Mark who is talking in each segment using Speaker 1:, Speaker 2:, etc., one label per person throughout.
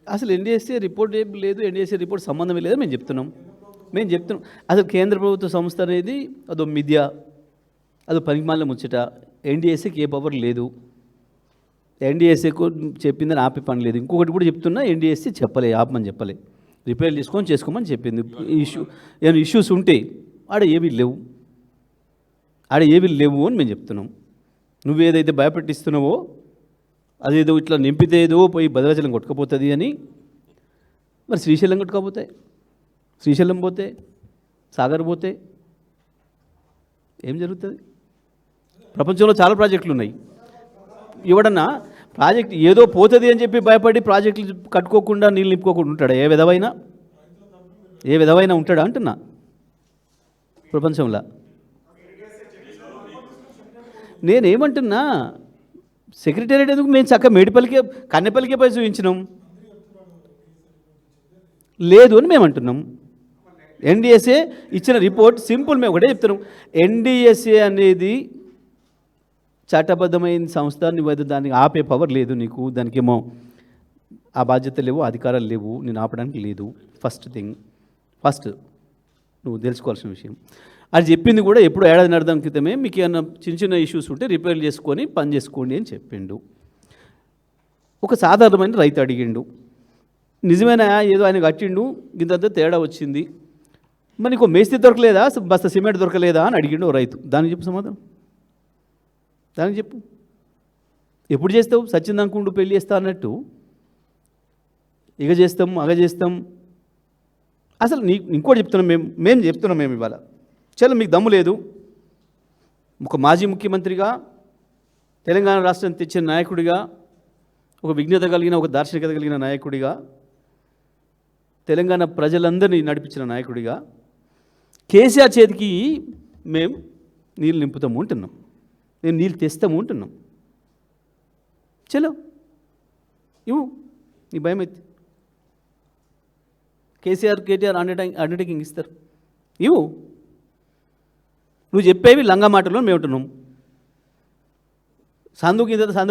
Speaker 1: అసలు NDSA report ఏం లేదు, ఎన్డీఎస్ఏ రిపోర్ట్ సంబంధమే లేదు మేము చెప్తున్నాం. అసలు కేంద్ర ప్రభుత్వ సంస్థ అనేది అదో మిథ్య, అదో పనికిమాలిన ముచ్చట. ఎన్డీఎస్ఏకి ఏ పవర్ లేదు, ఎన్డీఎస్ఏకు చెప్పిందని ఆపే పని లేదు. ఇంకొకటి కూడా చెప్తున్నా, ఎన్డీఎస్ఏ చెప్పలే, ఆపమని చెప్పలే, రిపేర్ చేసుకోమని చెప్పింది. ఏమైనా ఇష్యూస్ ఉంటే ఆడ ఏవి లేవు అని మేము చెప్తున్నాం. నువ్వేదైతే భయపెట్టిస్తున్నావో అదేదో ఇట్లా నింపితే ఏదో పోయి భద్రాచలం కొట్టుకపోతుంది అని, మరి శ్రీశైలం కొట్టుకపోతే, శ్రీశైలం పోతే, సాగర్ పోతే ఏం జరుగుతుంది? ప్రపంచంలో చాలా ప్రాజెక్టులు ఉన్నాయి. ఎవడన్నా ప్రాజెక్ట్ ఏదో పోతుంది అని చెప్పి భయపడి ప్రాజెక్టులు కట్టుకోకుండా నీళ్ళు నింపుకోకుండా ఉంటాడా? ఏ విధమైన ఉంటాడా అంటున్నా ప్రపంచంలో. నేనేమంటున్నా, సెక్రటేరియట్ ఎందుకు, మేము చక్కగా కన్నెపల్లికే పోయి చూపించినాం, లేదు అని మేము అంటున్నాం. ఎన్డీఎస్ఏ ఇచ్చిన రిపోర్ట్ సింపుల్, మేము ఒకటే చెప్తున్నాం. ఎన్డీఎస్ఏ అనేది చట్టబద్ధమైన సంస్థ, నువ్వు దానికి ఆపే పవర్ లేదు నీకు, దానికేమో ఆ బాధ్యత లేవు, అధికారాలు లేవు, నేను ఆపడానికి లేదు. ఫస్ట్ నువ్వు తెలుసుకోవాల్సిన విషయం. అది చెప్పింది కూడా ఎప్పుడు ఏడాది క్రితమే, మీకు ఏమైనా చిన్న ఇష్యూస్ ఉంటే రిపేర్ చేసుకొని పని చేసుకోండి అని చెప్పిండు. ఒక సాధారణమైన రైతు అడిగిండు, నిజమైన ఏదో ఆయన కట్టిండు, ఇంత తేడా వచ్చింది, మరి నీకు మేస్త్రి దొరకలేదా, బస్తా సిమెంట్ దొరకలేదా అని అడిగిండు ఓ రైతు. దానికి చెప్పు సమాధానం, దానికి చెప్పు. ఎప్పుడు చేస్తావు? సచ్చిందనుకుంటూ పెళ్ళి చేస్తా అన్నట్టు ఇక చేస్తాం, అగ చేస్తాం. అసలు ఇంకోటి చెప్తున్నాం, మేము చెప్తున్నాం, మేము ఇవాళ చలో మీకు దమ్ము లేదు, ఒక మాజీ ముఖ్యమంత్రిగా, తెలంగాణ రాష్ట్రం తెచ్చిన నాయకుడిగా, ఒక విజ్ఞత కలిగిన, ఒక దార్శనికత కలిగిన నాయకుడిగా, తెలంగాణ ప్రజలందరినీ నడిపించిన నాయకుడిగా, కేసీఆర్ చేతికి మేము నీళ్ళు నింపుతాము ఉంటున్నాం, మేము నీళ్ళు తెస్తాము ఉంటున్నాం. చలో ఇవ్వు, నీ భయం అయితే. కేటీఆర్ అండర్టేకింగ్ ఇస్తారు, ఇవ్వు. నువ్వు చెప్పేవి లంగా మాటల్లో మేము ఉంటున్నాం. సందు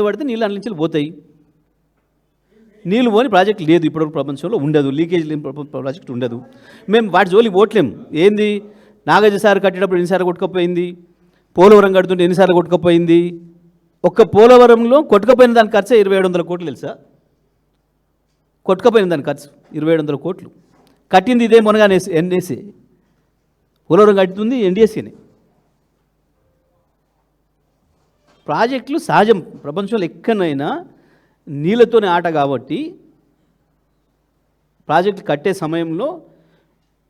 Speaker 1: పడితే నీళ్ళు అందించి పోతాయి. నీళ్ళు పోని ప్రాజెక్ట్ లేదు ఇప్పటివరకు ప్రపంచంలో, ఉండదు. లీకేజ్ లేని ప్రాజెక్ట్ ఉండదు. మేము వాటి జోలికి పోవట్లేము. ఏంది, నాగార్జున సార్ కట్టేటప్పుడు ఎన్నిసార్లు కొట్టుకపోయింది, పోలవరం కడుతుంటే ఎన్నిసార్లు కొట్టుకపోయింది. ఒక్క పోలవరంలో కొట్టుకపోయిన దాని ఖర్చు 2700 కోట్లు తెలుసా? కొట్టుకపోయిన దాని ఖర్చు 2700 కోట్లు. కట్టింది ఇదే మొనగానే ఎన్ఏసీ. పోలవరం కట్టుతుంది ఎన్డీఎస్సీనే. ప్రాజెక్టులు సహజం, ప్రపంచంలో ఎక్కడైనా నీళ్ళతోనే ఆట. కాబట్టి ప్రాజెక్టు కట్టే సమయంలో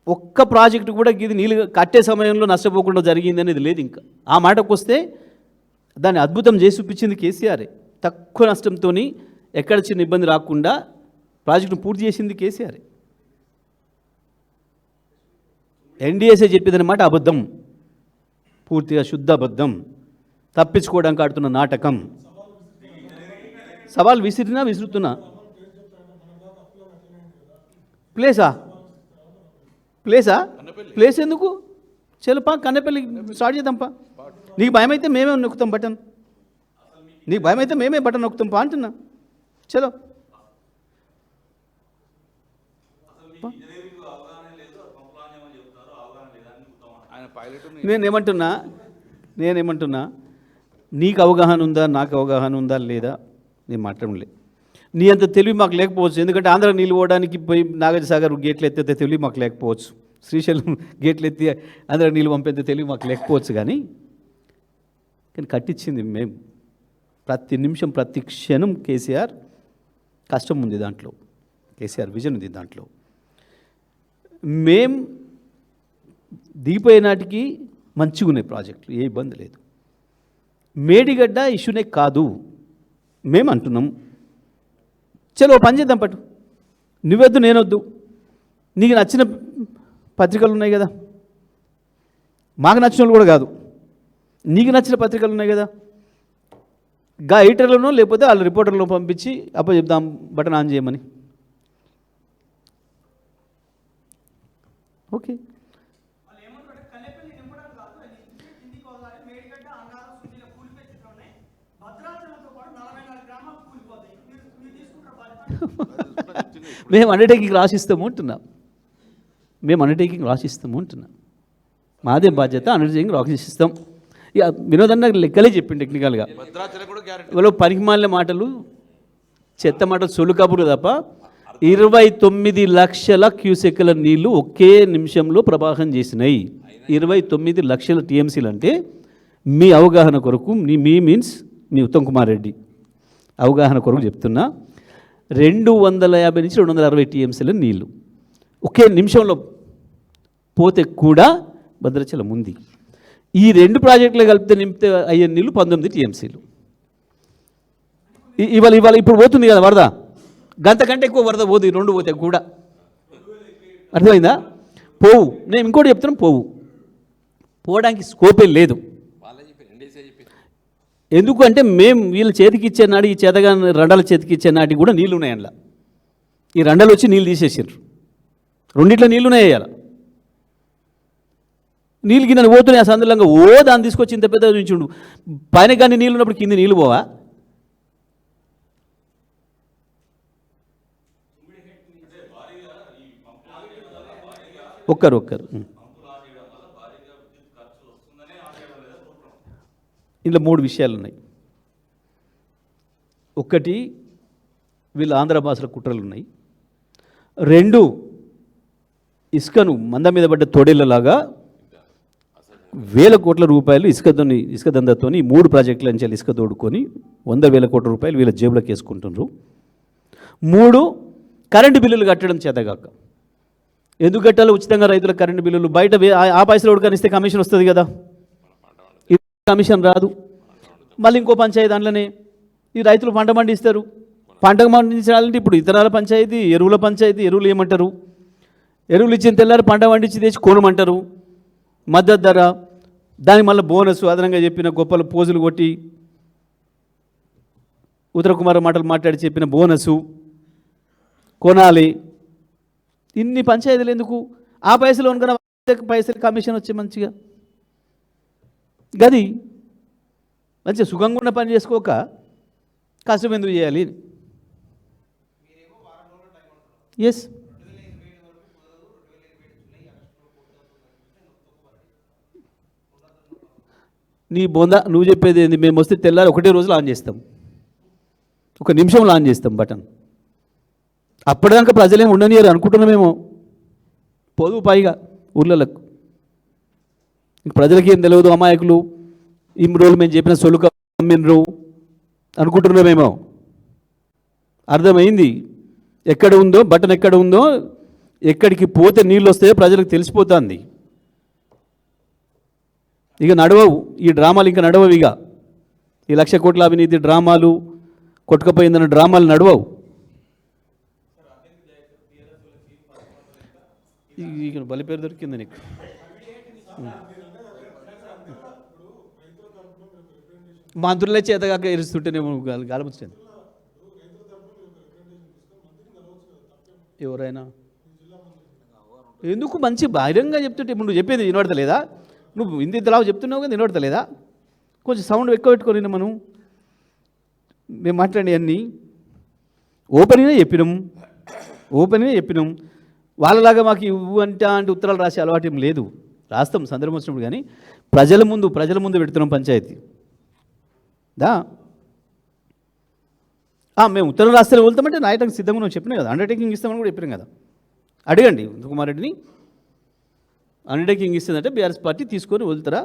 Speaker 1: ఒక్క ప్రాజెక్టు కూడా ఇది నీళ్ళు కట్టే సమయంలో నష్టపోకుండా జరిగింది అనేది లేదు. ఇంకా ఆ మాటకు వస్తే దాన్ని అద్భుతం చేసి చూపించింది కేసీఆరే. తక్కువ నష్టంతో ఎక్కడ చిన్న ఇబ్బంది రాకుండా ప్రాజెక్టును పూర్తి చేసింది కేసీఆరే. ఎన్డీఎస్ఏ చెప్పేదన్నమాట అబద్ధం, పూర్తిగా శుద్ధ అబద్ధం, తప్పించుకోవడానికి ఆడుతున్న నాటకం. సవాల్ విసురుతున్నా. ప్లేస్ ఎందుకు? చెలుపా, కన్నెపల్లి స్టార్ట్ చేద్దాంపా. నీకు భయం అయితే మేమే నొక్కుతాం బటన్, నీకు భయం అయితే మేమే బటన్ నొక్కుతాం పా అంటున్నా. చలో నేనేమంటున్నా, నీకు అవగాహన ఉందా, నాకు అవగాహన ఉందా లేదా నేను మాట్లాడలేదు. నీ అంత తెలివి మాకు లేకపోవచ్చు. ఎందుకంటే ఆంధ్ర నీళ్ళు పోవడానికి పోయి నాగార్జున సాగర్ గేట్లు ఎత్తే తెలివి మాకు లేకపోవచ్చు, శ్రీశైలం గేట్లు ఎత్తి ఆంధ్ర నీళ్ళు పంపేంత తెలివి మాకు లేకపోవచ్చు. కానీ కట్టించింది మేము. ప్రతి నిమిషం, ప్రతి క్షణం కేసీఆర్ కష్టం ఉంది దాంట్లో, కేసీఆర్ విజన్ ఉంది దాంట్లో. మేం దిగిపోయే నాటికి మంచిగా ఉన్నాయి ప్రాజెక్టులు, ఏ ఇబ్బంది లేదు. మేడిగడ్డ ఇష్యూనే కాదు మేము అంటున్నాం. చలో పని చేద్దాం, పట్టు, నువ్వొద్దు నేనొద్దు, నీకు నచ్చిన పత్రికలు ఉన్నాయి కదా, మాకు నచ్చిన వాళ్ళు కూడా కాదు, నీకు నచ్చిన పత్రికలు ఉన్నాయి కదా, గా ఎడిటర్లను లేకపోతే వాళ్ళ రిపోర్టర్లను పంపించి చెప్దాం బటన్ ఆన్ చేయమని. ఓకే, మేము అండర్టేకింగ్ రాసిస్తాము అంటున్నాం. మేము అండర్టేకింగ్ రాసిస్తాము అంటున్నాం. మాదే బాధ్యత, అండర్టేకింగ్ రాసిస్తాం. ఇక వినోదన్న లెక్కలే చెప్పింది టెక్నికల్గా. వాళ్ళు పనికిమాలిన మాటలు, చెత్త మాటలు, సొల్లు కబుర్లు తప్ప 29 లక్షల క్యూసెక్కుల నీళ్లు ఒకే నిమిషంలో ప్రవాహం చేసినాయి. 29 లక్షల టీఎంసీలు అంటే మీ అవగాహన కొరకు, మీ మీన్స్ మీ ఉత్తమ్ కుమార్ రెడ్డి అవగాహన కొరకు చెప్తున్నా, 250 నుంచి 260 టీఎంసీల నీళ్లు ఒకే నిమిషంలో పోతే కూడా భద్రాచలం ఉంది. ఈ 2 ప్రాజెక్టులు కలిపితే నింపితే అయ్యే నీళ్ళు 19 టీఎంసీలు. ఇవాళ ఇప్పుడు పోతుంది కదా వరద, గంతకంటే ఎక్కువ వరద పోదు. 2 పోతే కూడా అర్థమైందా? పోవు. నేను ఇంకోటి చెప్తున్నాను, పోవడానికి స్కోపే లేదు. ఎందుకంటే మేము వీళ్ళ చేతికి ఇచ్చే నాడు, ఈ చేతగా రండాల చేతికి ఇచ్చే నాటికి కూడా నీళ్ళు ఉన్నాయి అందులో. ఈ రండలు వచ్చి నీళ్ళు తీసేసారు. రెండిట్లో నీళ్ళు ఉన్నాయి. వేయాలి నీళ్ళు గిన్నె పోతున్నాయి సందులంగా. దాన్ని తీసుకొచ్చి ఇంత పెద్ద నుంచుండు. పైన కానీ నీళ్ళు ఉన్నప్పుడు కింద నీళ్ళు పోవా? ఒక్కరు ఇందులో 3 విషయాలు ఉన్నాయి. ఒకటి, వీళ్ళు ఆంధ్ర భాషల కుట్రలు ఉన్నాయి. 2, ఇసుకను మంద మీద పడ్డ తోడేళ్ళలాగా వేల కోట్ల రూపాయలు ఇసుక దందాతోని 3 ప్రాజెక్టుల నుంచి ఇసుక తోడుకొని 100,000 కోట్ల రూపాయలు వీళ్ళ జేబులోకి వేసుకుంటున్నారు. 3, కరెంటు బిల్లులు కట్టడం చేతగాక. ఎందుకు కట్టాలో? ఉచితంగా రైతుల కరెంటు బిల్లులు బయట ఆ పైసలు ఉడకనిస్తే కమిషన్ వస్తుంది కదా, కమిషన్ రాదు. మళ్ళీ ఇంకో పంచాయతీ దాంట్లోనే ఈ రైతులు పంట పండిస్తారు. పంట పండించాలంటే ఇప్పుడు ఇతరాల పంచాయతీ, ఎరువుల పంచాయతీ. ఎరువులు ఏమంటారు? ఎరువులు ఇచ్చిన తెల్లారి పంట పండించి తెచ్చి కొనమంటారు, మద్దతు ధర. దానికి మళ్ళీ బోనస్ అదనంగా చెప్పిన గొప్పలు పోజులు కొట్టి ఉత్తర కుమార్ మాటలు మాట్లాడి చెప్పిన బోనసు కొనాలి. ఇన్ని పంచాయతీలు ఎందుకు? ఆ పైసలు కొనుక్కున్న పైసలు కమిషన్ వచ్చి మంచిగా గది మంచిగా సుఖంగా ఉన్న పని చేసుకోక కష్టం ఎందుకు చేయాలి? ఎస్, నీ బొంద నువ్వు చెప్పేది ఏంది? మేము వస్తే తెల్లారి ఒకటే రోజులో ఆన్ చేస్తాం, 1 నిమిషంలో ఆన్ చేస్తాం బటన్. అప్పటిదాకా ప్రజలేం ఉండనియరు అనుకుంటున్నామేమో. పోదు పైగా ఊర్లలకు. ప్రజలకి ఏం తెలియదు, అమాయకులు. ఇన్ని రోజులు మేము చెప్పిన సొలుక అమ్మినరు అనుకుంటున్నామేమో. అర్థమైంది. ఎక్కడ ఉందో బటన్, ఎక్కడ ఉందో, ఎక్కడికి పోతే నీళ్ళు వస్తాయో ప్రజలకు తెలిసిపోతుంది. ఇక నడవవు ఈ డ్రామాలు, ఇంకా నడవవు. ఇక ఈ 1,00,000 కోట్ల అవినీతి డ్రామాలు, కొట్టుకపోయిందన్న డ్రామాలు నడవవు. ఇక బలి పేరు దొరికింది నీకు. మంత్రులే చేతగాక ఎరుస్తుంటేనేమో గాలబుచ్చింది. ఎవరైనా ఎందుకు మంచి బహిరంగంగా చెప్తుంటే ఇప్పుడు నువ్వు చెప్పేది వినబడతలేదా? నువ్వు ఇంతలాగా చెప్తున్నావు కదా, వినబడతలేదా? కొంచెం సౌండ్ ఎక్కువ పెట్టుకొని మనం మేము మాట్లాడి అన్నీ ఓపెన్గా చెప్పినాం. వాళ్ళలాగా మాకు ఇవ్వు అంటే ఉత్తరాలు రాసే అలవాటు ఏం లేదు. రాస్తాం సందర్భం వచ్చినప్పుడు, కానీ ప్రజల ముందు పెడుతున్నాం పంచాయతీ మేము ఉత్తరం రాస్తే వెళ్తామంటే రాయటానికి సిద్ధంగా నువ్వు చెప్పినా కదా. అండర్టేకింగ్ ఇస్తామని కూడా చెప్పినాం కదా. అడగండి ఉత్తమ్ రెడ్డిని. అండర్టేకింగ్ ఇస్తుందంటే బీఆర్ఎస్ పార్టీ తీసుకొని వెళ్తారా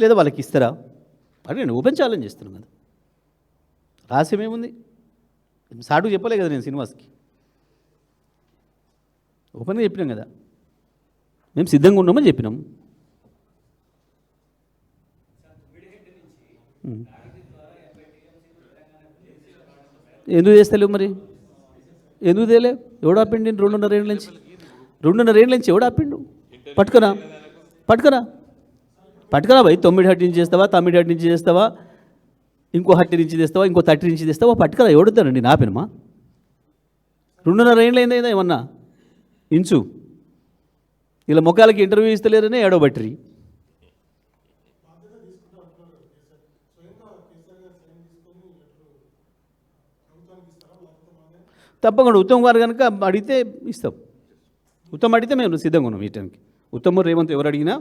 Speaker 1: లేదా వాళ్ళకి ఇస్తారా అడగండి. ఓపెన్ ఛాలెంజ్ చేస్తున్నాం కదా. రహస్యమేముంది? సాటుకు చెప్పలే కదా నేను శ్రీనివాస్కి. ఓపెన్గా చెప్పినాం కదా, మేము సిద్ధంగా ఉన్నామని చెప్పినాం. ఎందుకు చేస్తలేవు మరి? ఎందుకు తేలే? ఎవడు ఆపిండి? 2.5 ఏళ్ళ నుంచి ఎవడు ఆపిండు? పట్టుకరా భయ్. 9 హట్టి నుంచి చేస్తావా, 9 హట్టి నుంచి చేస్తావా, ఇంకో హట్టి నుంచి తెస్తావా, ఇంకో 30 నుంచి తెస్తావా? పట్టుకరా. ఎవడుతానండి నాపినమా? 2.5 ఏళ్ళు అయిందా ఏమన్నా ఇంచు? ఇలా ముఖాలకి ఇంటర్వ్యూ ఇస్తలేరనే ఏడవబట్టిరి. తప్పకుండా ఉత్తమ్ గారు కనుక అడిగితే ఇస్తాం. ఉత్తమ్ అడిగితే మేము సిద్ధంగా ఉన్నాం ఇవ్వడానికి. ఉత్తమ్ రేవంత్ ఎవరు అడిగినా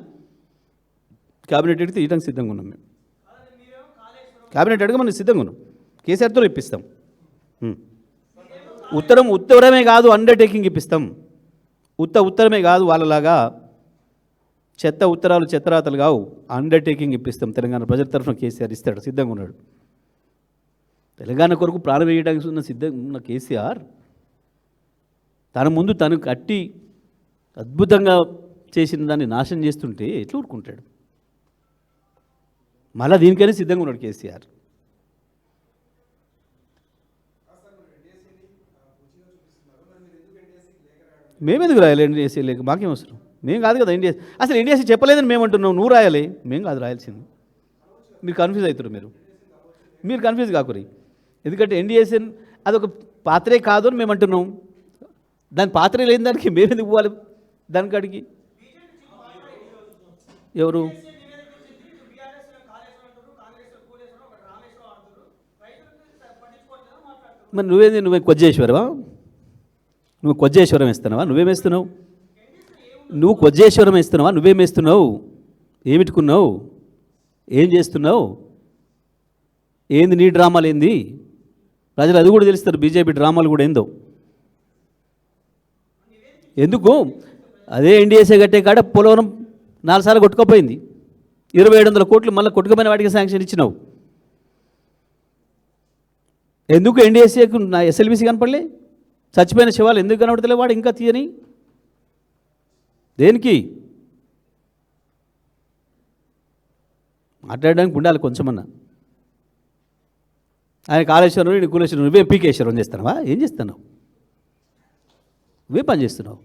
Speaker 1: క్యాబినెట్ అడిగితే ఇవ్వడానికి సిద్ధంగా ఉన్నాం మేము. క్యాబినెట్ అడిగి మనం సిద్ధంగా ఉన్నాం. కేసీఆర్తో ఇప్పిస్తాం. ఉత్తరమే కాదు, అండర్టేకింగ్ ఇప్పిస్తాం. ఉత్తరమే కాదు, వాళ్ళలాగా చెత్త ఉత్తరాలు చెత్తరాతలు కావు, అండర్టేకింగ్ ఇప్పిస్తాం. తెలంగాణ ప్రజల తరఫున కేసీఆర్ ఇస్తాడు, సిద్ధంగా ఉన్నాడు. తెలంగాణ కొరకు ప్రాణం వేయడానికి ఉన్న సిద్ధంగా ఉన్న కేసీఆర్ తన ముందు తను కట్టి అద్భుతంగా చేసిన దాన్ని నాశనం చేస్తుంటే ఎట్లా ఊరుకుంటాడు? మళ్ళీ దీనికైనా సిద్ధంగా ఉన్నాడు కేసీఆర్. మేమెందుకు రాయాలి ఎన్డీఎస్సీ లేక? మాకేం అవసరం? మేము కాదు కదా ఎన్డీఎస్సీ. అసలు ఎన్డీఎస్సీ చెప్పలేదని మేము అంటున్నాం, నువ్వు రాయాలి, మేము కాదు రాయాల్సింది. మీరు కన్ఫ్యూజ్ అవుతారు. మీరు కన్ఫ్యూజ్ కాకురి. ఎందుకంటే ఎన్డీఎస్సీ అదొక పాత్రే కాదు అని మేము అంటున్నాం. దాని పాత్రే లేని దానికి మేము ఎందుకు పోవాలి దానికాడికి? ఎవరు? మరి నువ్వే కొజ్జేశ్వరవా? నువ్వు కొజ్జేశ్వరం ఇస్తున్నావా? నువ్వేమేస్తున్నావు? నువ్వు కొజ్జేశ్వరం ఇస్తున్నావా? నువ్వేమేస్తున్నావు? ఏమిటుకున్నావు? ఏం చేస్తున్నావు? ఏంది నీ డ్రామాలు? ఏంది? ప్రజలు అది కూడా తెలుస్తారు, బీజేపీ డ్రామాలు కూడా ఏందో. ఎందుకు? అదే ఎన్డీఎస్ఏ కట్టే కాడ పోలవరం 4 సార్లు కొట్టుకోపోయింది. 2700 కోట్లు మళ్ళీ కొట్టుకుపోయిన వాటికి శాంక్షన్ ఇచ్చినావు. ఎందుకు ఎన్డీఎస్ఏకు నా ఎస్ఎల్బీసీ కనపడలే? చచ్చిపోయిన శివాలు ఎందుకు కనబడతలే? వాడు ఇంకా తీయని దేనికి? మాట్లాడడానికి ఉండాలి కొంచెమన్నా. ఆయన కాళేశ్వరం, నేను కులేశ్వరం, నువ్వే పీకేశ్వరం చేస్తున్నావా? ఏం చేస్తున్నావు? నువ్వే పని చేస్తున్నావు.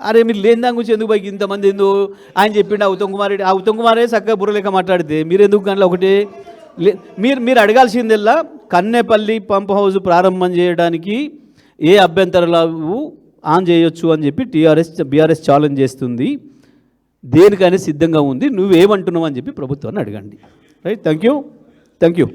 Speaker 1: అరే మీరు లేని దాని గురించి ఎందుకు పైకి ఇంతమంది ఏందో ఆయన చెప్పిండు. ఆ ఉత్తమ్ కుమారే చక్కగా బుర్రలేక మాట్లాడితే మీరు ఎందుకు గంటలో ఒకటి మీరు అడగాల్సిందల్లా కన్నెపల్లి పంప్ హౌస్ ప్రారంభం చేయడానికి ఏ అభ్యంతరాలు ఆన్ చేయొచ్చు అని చెప్పి బీఆర్ఎస్ ఛాలెంజ్ చేస్తుంది. దేనికైనా సిద్ధంగా ఉంది, నువ్వేమంటున్నావు అని చెప్పి ప్రభుత్వాన్ని అడగండి. Right, thank you.